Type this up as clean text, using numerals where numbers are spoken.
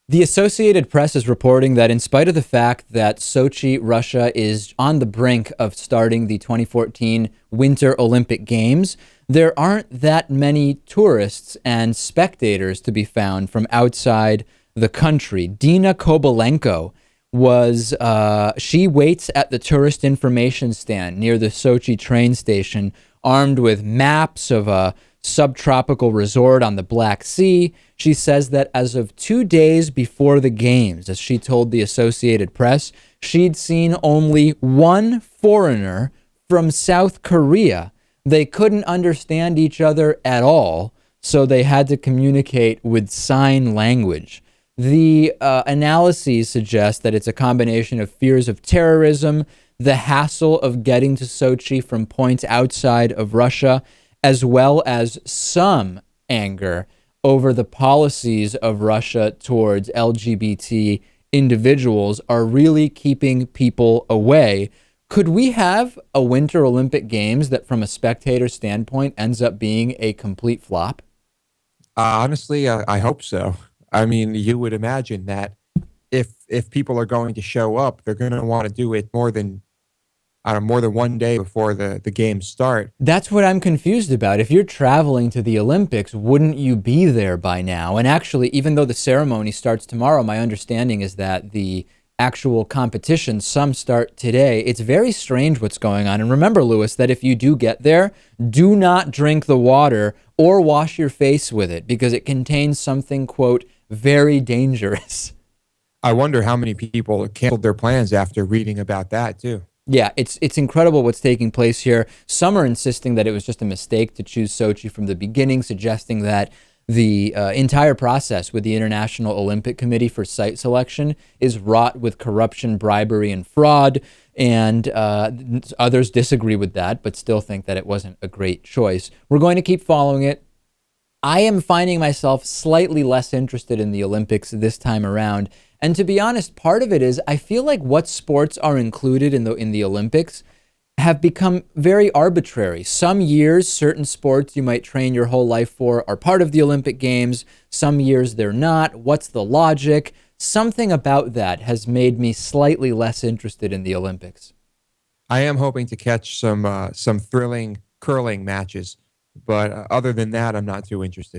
The Associated Press is reporting that in spite of the fact that Sochi, Russia, is on the brink of starting the 2014 Winter Olympic Games, there aren't that many tourists and spectators to be found from outside the country. Dina Kobalenko she waits at the tourist information stand near the Sochi train station, armed with maps of a subtropical resort on the Black Sea. She says that as of 2 days before the games, as she told the Associated Press, she'd seen only one foreigner from South Korea. They couldn't understand each other at all, so they had to communicate with sign language. The analyses suggest that it's a combination of fears of terrorism, the hassle of getting to Sochi from points outside of Russia, as well as some anger over the policies of Russia towards LGBT individuals are really keeping people away. Could we have a Winter Olympic Games that, from a spectator standpoint, ends up being a complete flop? Honestly, I hope so. I mean, you would imagine that if people are going to show up, they're going to want to do it more than one day before the games start. That's what I'm confused about. If you're traveling to the Olympics, wouldn't you be there by now? And actually, even though the ceremony starts tomorrow, my understanding is that the actual competition, some start today. It's very strange what's going on. And remember, Lewis, that if you do get there, do not drink the water or wash your face with it because it contains something, quote, very dangerous. I wonder how many people canceled their plans after reading about that too. Yeah, it's incredible what's taking place here. Some are insisting that it was just a mistake to choose Sochi from the beginning, suggesting that the entire process with the International Olympic Committee for site selection is wrought with corruption, bribery, and fraud. And others disagree with that, but still think that it wasn't a great choice. We're going to keep following it. I am finding myself slightly less interested in the Olympics this time around. And to be honest, part of it is I feel like what sports are included in the Olympics have become very arbitrary. Some years, certain sports you might train your whole life for are part of the Olympic Games. Some years they're not. What's the logic? Something about that has made me slightly less interested in the Olympics. I am hoping to catch some thrilling curling matches, but other than that, I'm not too interested.